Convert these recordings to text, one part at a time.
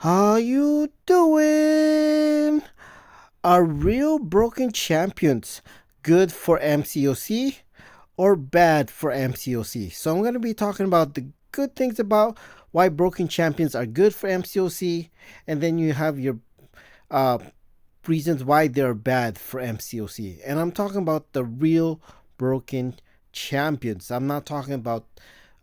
How you doing? Are real broken champions good for MCOC or bad for MCOC? So I'm going to be talking about the good things about why broken champions are good for MCOC, and then you have your uh, reasons why they're bad for MCOC. And I'm talking about the real broken champions. I'm not talking about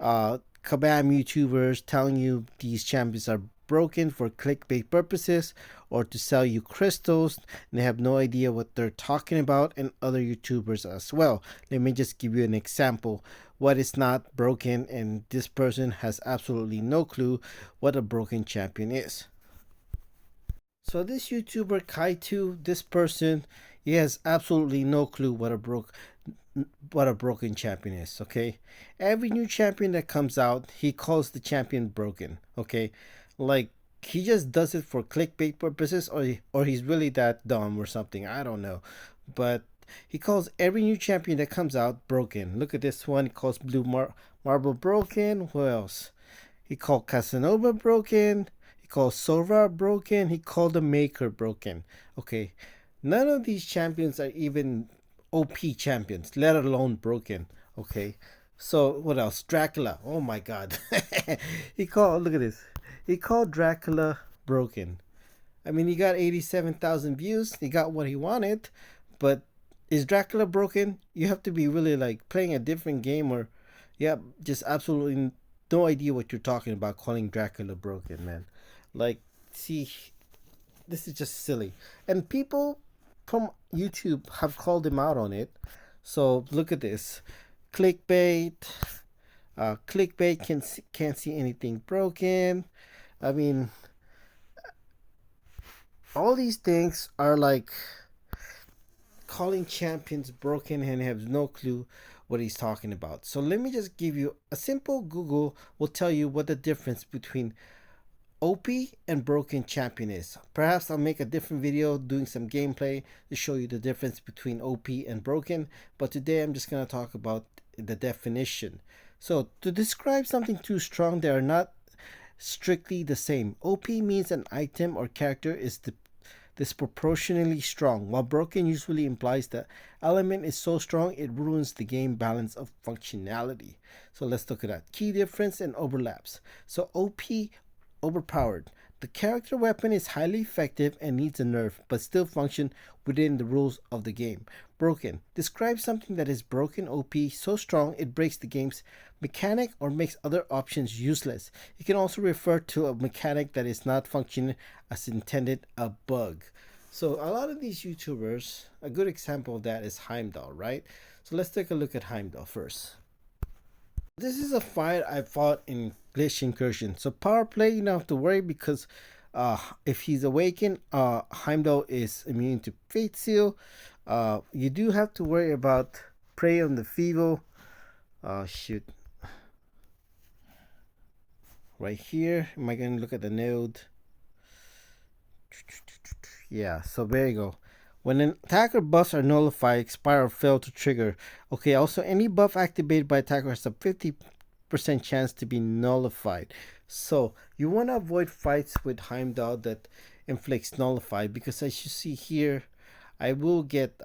kabam YouTubers telling you these champions are broken for clickbait purposes or to sell you crystals and they have no idea what they're talking about, and other YouTubers as well. Let me just give you an example what is not broken, and this person has absolutely no clue what a broken champion is. So this YouTuber Kaitu, this person, he has absolutely no clue what a broken champion is. Okay, every new champion that comes out, he calls the champion broken. Okay, like he just does it for clickbait purposes, or he's really that dumb or something. I don't know, but he calls every new champion that comes out broken. Look at this one. He calls Marble broken. What else? He called Casanova broken. He called Sora broken. He called the Maker broken. Okay, none of these champions are even OP champions, let alone broken. Okay, so what else? Dracula. Oh my God, he called. Look at this. He called Dracula broken. I mean, he got 87,000 views. He got what he wanted, but is Dracula broken? You have to be really like playing a different game, or yeah, just absolutely no idea what you're talking about calling Dracula broken, man. Like, see, this is just silly. And people from YouTube have called him out on it. So look at this. Clickbait. Clickbait can't see anything broken. I mean, all these things are like calling champions broken and has no clue what he's talking about. So let me just give you a simple Google will tell you what the difference between OP and broken champion is. Perhaps I'll make a different video doing some gameplay to show you the difference between OP and broken, but today I'm just going to talk about the definition. So to describe something too strong, they are not strictly the same. OP means an item or character is disproportionately strong, while broken usually implies the element is so strong it ruins the game balance of functionality. So let's look at that. Key difference and overlaps. So OP, overpowered. The character weapon is highly effective and needs a nerf, but still function within the rules of the game. Broken. Describes something that is broken OP, so strong it breaks the game's mechanic or makes other options useless. It can also refer to a mechanic that is not functioning as intended, a bug. So a lot of these YouTubers, a good example of that is Heimdall, right? So let's take a look at Heimdall first. This is a fight I fought in Glitch Incursion. So power play, you don't have to worry because if he's awakened, Heimdall is immune to Fate Seal. You do have to worry about Prey on the Feeble. Shoot. Right here. Am I going to look at the node? Yeah, so there you go. When an attacker buffs are nullified, expire, or fail to trigger. Okay, also any buff activated by attacker has a 50% chance to be nullified. So you want to avoid fights with Heimdall that inflicts nullified, because as you see here, I will get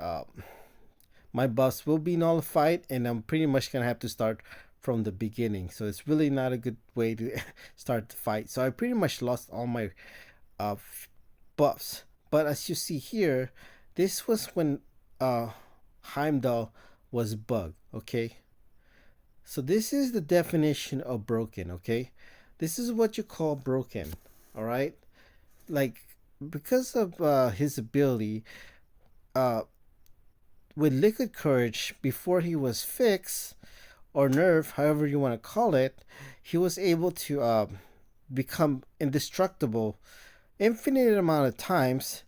my buffs will be nullified, and I'm pretty much gonna have to start from the beginning. So it's really not a good way to start the fight. So I pretty much lost all my uh, buffs. But as you see here, this was when Heimdall was bugged. Okay, so this is the definition of broken. Okay, this is what you call broken. All right, like because of his ability, uh, with Liquid Courage, before he was fixed or nerfed, however you want to call it, he was able to become indestructible infinite amount of times,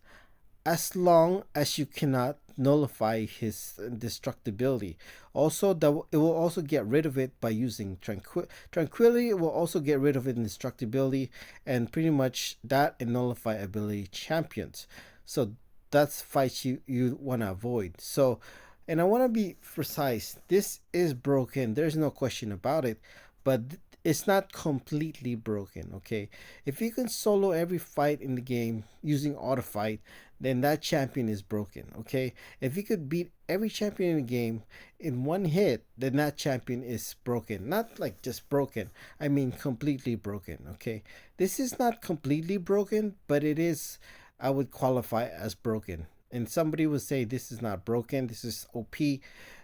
as long as you cannot nullify his indestructibility. Also, it will also get rid of it by using tranquility. It will also get rid of indestructibility, and pretty much that and nullify ability champions. So that's fights you want to avoid. So, and I want to be precise. This is broken. There's no question about it. But it's not completely broken, okay? If you can solo every fight in the game using auto fight, then that champion is broken, okay? If you could beat every champion in the game in one hit, then that champion is broken. Not like just broken, I mean completely broken, okay? This is not completely broken, but it is, I would qualify as broken. And somebody would say this is not broken, this is OP,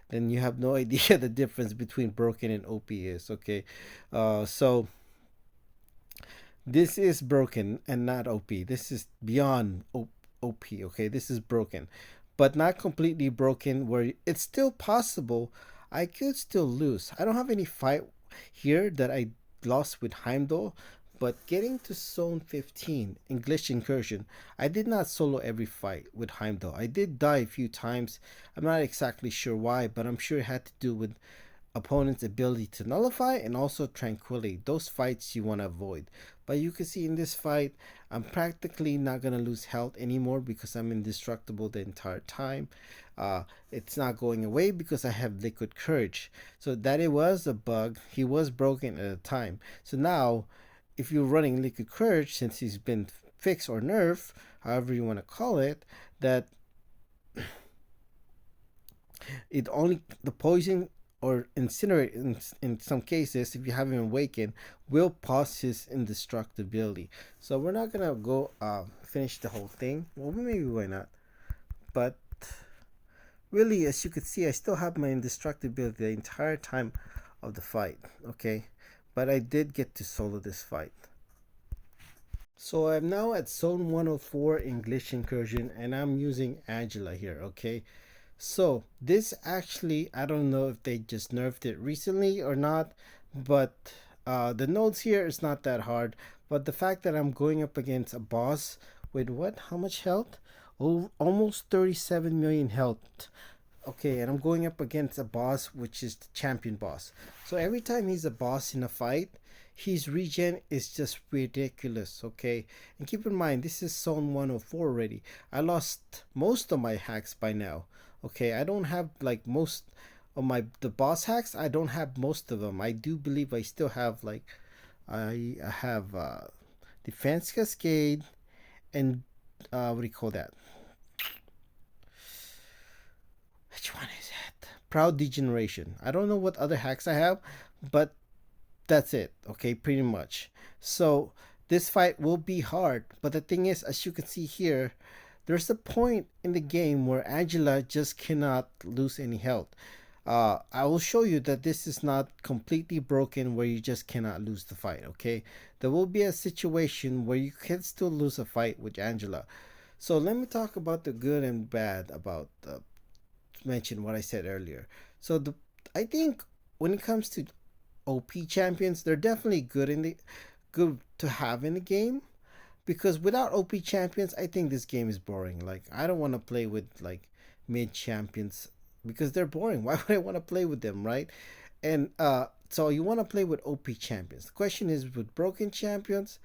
then you have no idea the difference between broken and OP is, okay? So this is broken and not OP. This is beyond OP, okay? This is broken, but not completely broken where it's still possible. I could still lose. I don't have any fight here that I lost with Heimdall, but getting to zone 15 English incursion, I did not solo every fight with Heimdall. I did die a few times. I'm not exactly sure why, but I'm sure it had to do with opponent's ability to nullify and also tranquility. Those fights you want to avoid. But you can see in this fight, I'm practically not going to lose health anymore because I'm indestructible the entire time. It's not going away because I have liquid courage. So that it was a bug. He was broken at the time. So now, if you're running liquid courage, since he's been fixed or nerfed, however you want to call it, that it only the poison or incinerate in some cases, if you have him awakened, will pause his indestructibility. So we're not gonna go finish the whole thing. Well, maybe why not? But really, as you can see, I still have my indestructibility the entire time of the fight. Okay, but I did get to solo this fight. So I'm now at zone 104 English incursion, and I'm using Angela here. Okay, so this actually, I don't know if they just nerfed it recently or not, but the nodes here is not that hard. But the fact that I'm going up against a boss with what? How much health? Oh, almost 37 million health. Okay, and I'm going up against a boss which is the champion boss. So every time he's a boss in a fight, his regen is just ridiculous, okay? And keep in mind, this is zone 104 already. I lost most of my hacks by now. Okay, I don't have like most of my the boss hacks. I don't have most of them. I do believe I still have like I have defense cascade and what do you call that? Which one is it? Proud degeneration. I don't know what other hacks I have, but that's it. Okay, pretty much. So this fight will be hard, but the thing is, as you can see here, there's a point in the game where Angela just cannot lose any health. I will show you that this is not completely broken where you just cannot lose the fight, okay? There will be a situation where you can still lose a fight with Angela. So let me talk about the good and bad about mention what I said earlier. So I think when it comes to OP champions, they're definitely good to have in the game because without OP champions, I think this game is boring. Like I don't want to play with like mid champions because they're boring. Why would I want to play with them, right? And so you want to play with OP champions. The question is with broken champions,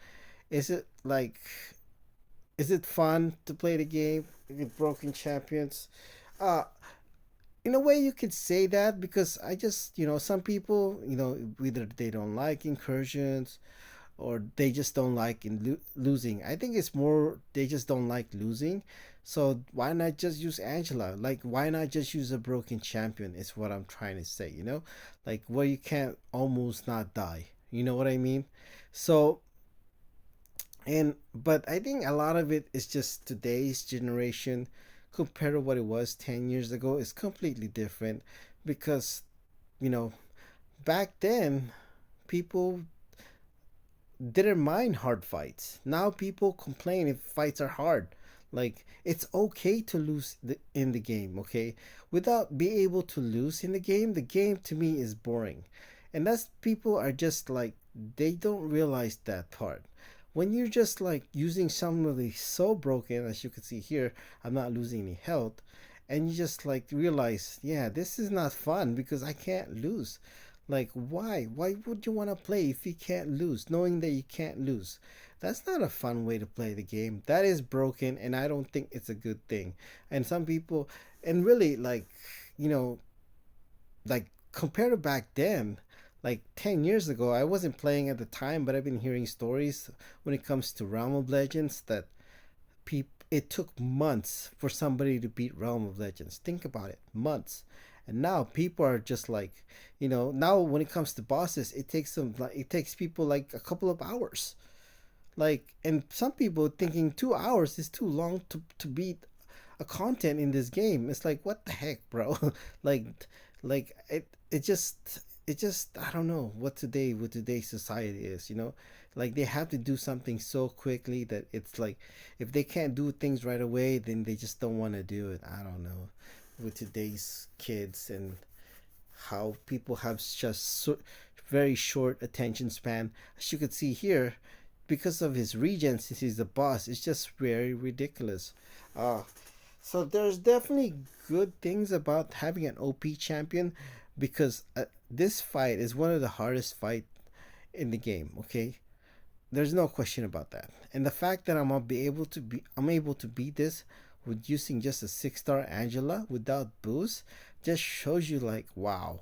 is it like is it fun to play the game with broken champions? Uh in a way you could say that because I just some people either they don't like incursions or they just don't like losing. I think it's more they just don't like losing. So why not just use Angela? Like why not just use a broken champion is what I'm trying to say, like where you can't almost not die, you know what I mean? So and but I think a lot of it is just today's generation compared to what it was 10 years ago is completely different because you know back then people didn't mind hard fights. Now people complain if fights are hard. Like it's okay to lose in the game, okay? Without being able to lose in the game to me is boring. And that's people are just like they don't realize that part. When you're just like using somebody so broken as you can see here, I'm not losing any health, and you just like realize, yeah, this is not fun because I can't lose. Like why would you want to play if you can't lose knowing that you can't lose? That's not a fun way to play the game. That is broken and I don't think it's a good thing. And some people, and really like you know like compared to back then, like 10 years ago. I wasn't playing at the time, but I've been hearing stories when it comes to Realm of Legends that it took months for somebody to beat Realm of Legends. Think about it, months. And now people are just like, now when it comes to bosses, it takes people like a couple of hours. Like, and some people thinking 2 hours is too long to beat a content in this game. It's like, what the heck, bro? like it just I don't know what today's society is, like they have to do something so quickly that it's like if they can't do things right away, then they just don't want to do it. I don't know, with today's kids and how people have just very short attention span, as you could see here, because of his regen, since he's the boss. It's just very ridiculous. uh so there's definitely good things about having an OP champion, because this fight is one of the hardest fight in the game. Okay, there's no question about that. And the fact that I'm able to beat this with using just a 6-star Angela without boost just shows you, like, wow.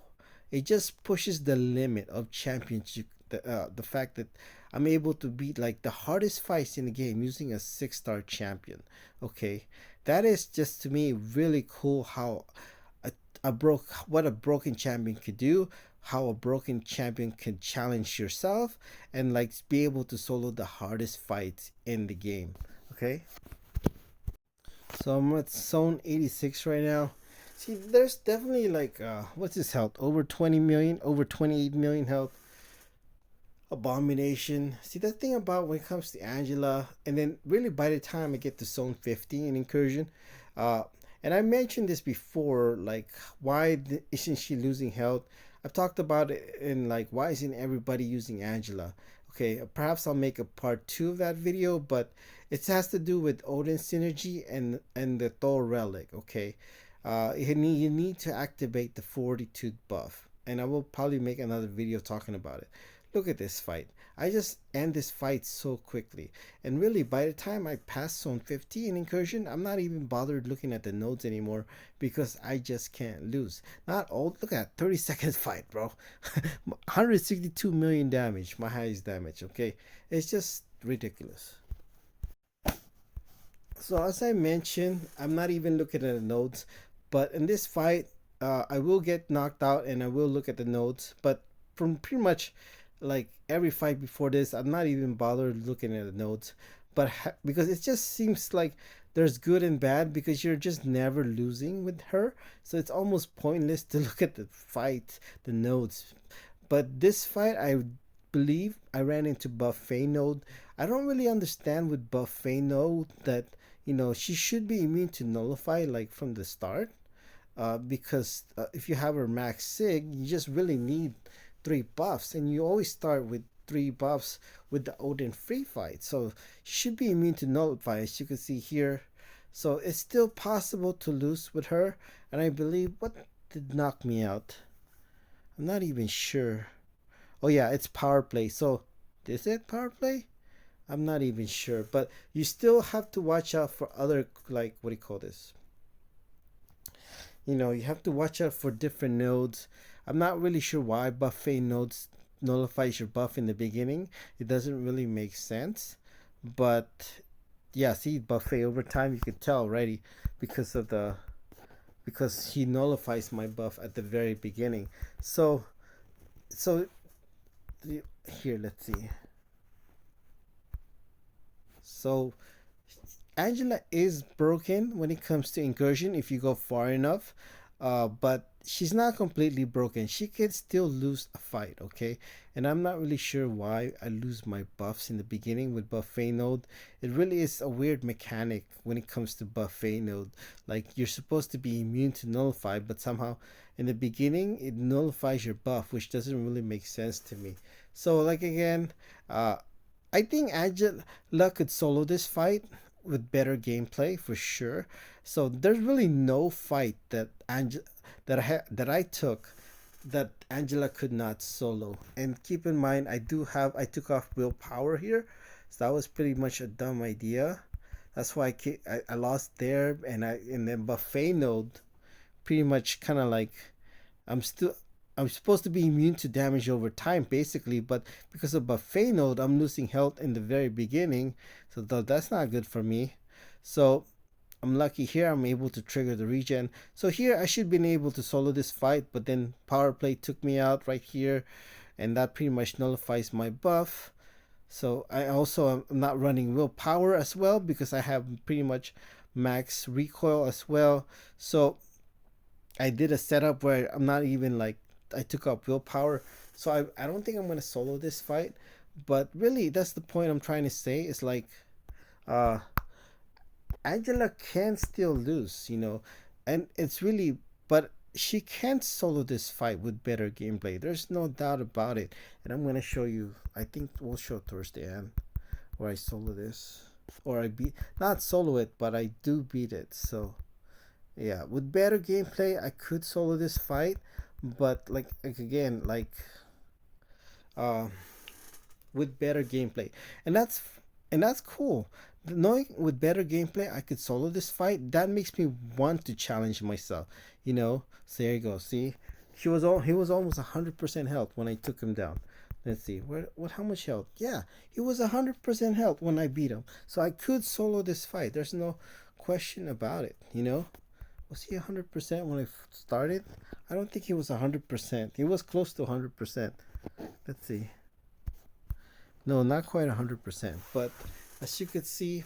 It just pushes the limit of championship. The fact that I'm able to beat like the hardest fights in the game using a 6-star champion. Okay, that is just to me really cool. How what a broken champion could do, how a broken champion can challenge yourself and like be able to solo the hardest fights in the game. Okay, so I'm at zone 86 right now. See, there's definitely like what's his health, over 20 million, over 28 million health. Abomination. See, the thing about when it comes to Angela, and then really by the time I get to zone 50 in incursion, uh, and I mentioned this before, like why isn't she losing health? I've talked about it in like why isn't everybody using Angela? Okay, perhaps I'll make a part two of that video, but it has to do with Odin synergy and the Thor relic. Okay, you need to activate the fortitude buff, and I will probably make another video talking about it. Look at this fight. I just end this fight so quickly. And really, by the time I pass zone 50 in incursion, I'm not even bothered looking at the nodes anymore because I just can't lose. Not all. Look at that, 30 seconds fight, bro. 162 million damage, my highest damage, okay? It's just ridiculous. So as I mentioned, I'm not even looking at the nodes, but in this fight, I will get knocked out and I will look at the nodes. But from pretty much like every fight before this, I'm not even bothered looking at the nodes. But because it just seems like there's good and bad because you're just never losing with her, so it's almost pointless to look at the fight, the nodes. But this fight, I believe I ran into Buffet Node. I don't really understand with Buffet Node that she should be immune to Nullify like from the start. Because if you have her max sig, you just really need 3 buffs, and you always start with 3 buffs with the Odin free fight. So she should be immune to Nullify, as you can see here. So it's still possible to lose with her, and I believe what did knock me out. I'm not even sure. Oh yeah, it's power play. So is it power play? I'm not even sure, but you still have to watch out for other, like, what do you call this? You have to watch out for different nodes. I'm not really sure why buffet nodes nullifies your buff in the beginning. It doesn't really make sense, but yeah, see, buffet over time you can tell already because of the because he nullifies my buff at the very beginning. So here, let's see. So Angela is broken when it comes to incursion if you go far enough, but she's not completely broken. She can still lose a fight, okay? And I'm not really sure why I lose my buffs in the beginning with buffet node. It really is a weird mechanic when it comes to buffet node. Like you're supposed to be immune to nullify, but somehow in the beginning it nullifies your buff, which doesn't really make sense to me. So like again, uh, I think Angela could solo this fight with better gameplay for sure. So there's really no fight that I took that Angela could not solo. And keep in mind, I took off willpower here, so that was pretty much a dumb idea. That's why I lost there, and then buffet node pretty much kind of like I'm still. I'm supposed to be immune to damage over time, basically, but because of buffet node, I'm losing health in the very beginning, so that's not good for me. So I'm lucky here. I'm able to trigger the regen. So here I should have been able to solo this fight, but then power play took me out right here, and that pretty much nullifies my buff. So I also am not running willpower as well because I have pretty much max recoil as well. So I did a setup where I'm not even like I took up willpower. So I don't think I'm gonna solo this fight. But really that's the point I'm trying to say. It's like uh Angela can still lose, you know. And it's really but she can solo this fight with better gameplay. There's no doubt about it. And I'm gonna show you, I think we'll show towards the end where I solo this. Or I beat not solo it, but I do beat it. So yeah, with better gameplay, I could solo this fight, but like again, like uh, with better gameplay, and that's cool. Knowing with better gameplay, I could solo this fight. That makes me want to challenge myself. You know, so there you go. See, he was almost 100% health when I took him down. Let's see, what how much health? Yeah, he was 100% health when I beat him. So I could solo this fight. There's no question about it. You know. Was he 100% when I started? I don't think he was 100%. He was close to 100%. Let's see. No, not quite 100%. But as you could see,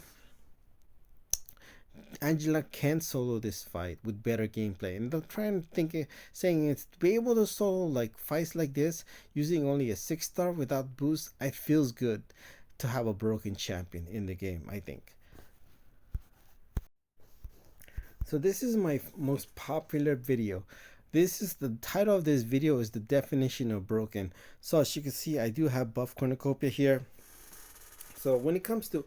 Angela can solo this fight with better gameplay. And I'm trying to think, saying it's to be able to solo like fights like this using only a 6-star without boost, it feels good to have a broken champion in the game, I think. So this is my most popular video. This is the title of this video is the definition of broken. So as you can see, I do have buff cornucopia here. So when it comes to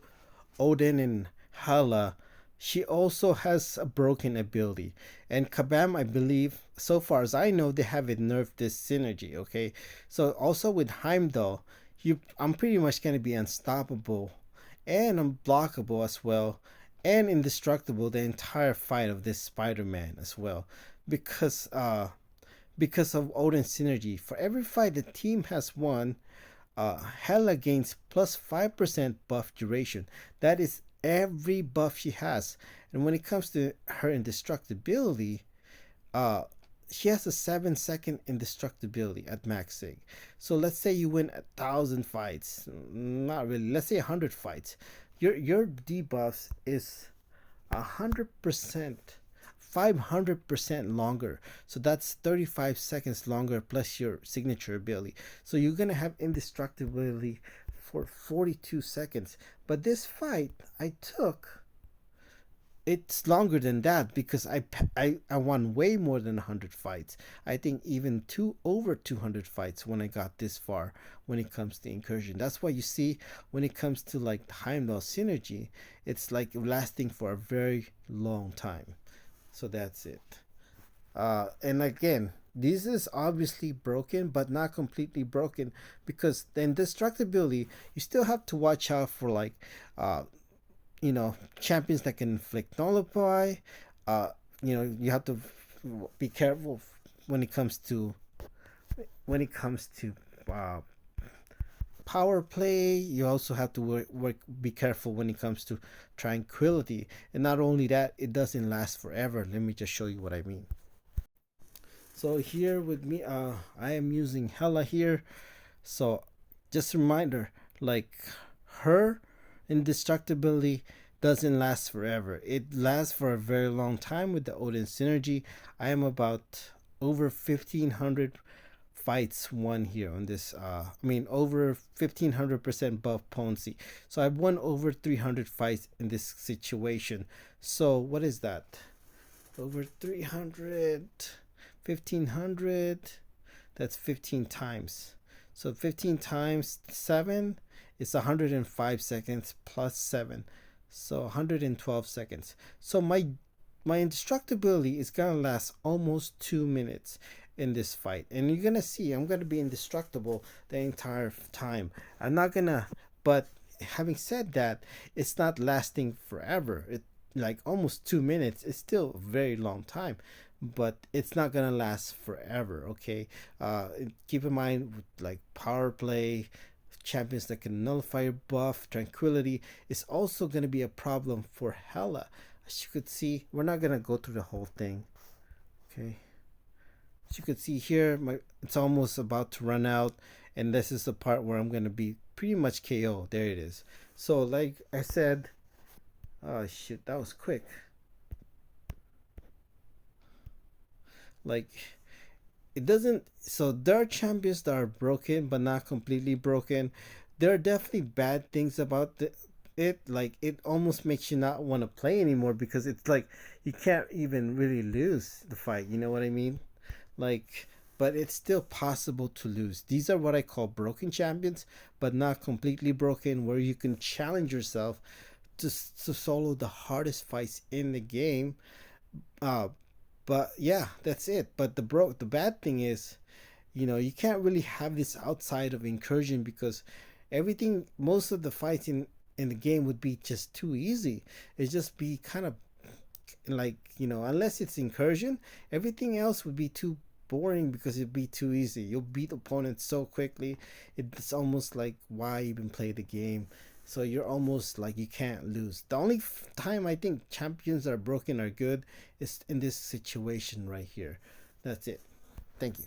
Odin and Hala, she also has a broken ability. And Kabam, I believe, so far as I know, they haven't nerfed this synergy, okay? So also with Heimdall, I'm pretty much going to be unstoppable and unblockable as well and indestructible the entire fight of this Spider-Man as well because of Odin's synergy. For every fight the team has won, Hela gains plus 5% buff duration. That is every buff she has. And when it comes to her indestructibility, uh, she has a 7-second indestructibility at max sig. So let's say you win 1,000 fights, not really. Let's say 100 fights. Your debuffs is 100%, 500% longer. So that's 35 seconds longer plus your signature ability. So you're gonna have indestructibility for 42 seconds. But this fight I took, it's longer than that because I won way more than 100 fights. I think even over 200 fights when I got this far when it comes to incursion. That's why you see when it comes to like Heimdall synergy, it's like lasting for a very long time. So that's it. And again, this is obviously broken, but not completely broken because the indestructibility, you still have to watch out for like champions that can inflict nullify. uh you have to be careful when it comes to when it comes to uh power play. You also have to be careful when it comes to tranquility. And not only that, it doesn't last forever. Let me just show you what I mean. So here with me, I am using Hela here. So just a reminder, like her indestructibility doesn't last forever. It lasts for a very long time with the Odin synergy. I am about over 1,500 fights won here on this. Over 1,500% buff potency. So I've won over 300 fights in this situation. So what is that? Over 300, 1,500. That's 15 times. So 15 times 7 is 105 seconds plus 7. So 112 seconds. So my indestructibility is gonna last almost 2 minutes in this fight. And you're gonna see I'm gonna be indestructible the entire time. I'm not gonna, but having said that, it's not lasting forever. It like almost 2 minutes is still a very long time. but it's not gonna last forever. Okay, keep in mind with like power play, champions that can nullify your buff, tranquility is also gonna be a problem for Hela. As you could see, we're not gonna go through the whole thing. Okay, as you could see here, it's almost about to run out, and this is the part where I'm gonna be pretty much KO. There it is. So like I said, oh shit, that was quick. Like it doesn't, so there are champions that are broken but not completely broken. There are definitely bad things about it. Like it almost makes you not want to play anymore because it's like you can't even really lose the fight, you know what I mean? Like, but it's still possible to lose. These are what I call broken champions, but not completely broken, where you can challenge yourself to solo the hardest fights in the game. uh but yeah, that's it. But the bad thing is, you can't really have this outside of incursion because everything, most of the fights in the game would be just too easy. It'd just be kind of like, unless it's incursion, everything else would be too boring because it'd be too easy. You'll beat opponents so quickly. It's almost like why even play the game. So you're almost like you can't lose. The only time I think champions that are broken are good is in this situation right here. That's it. Thank you.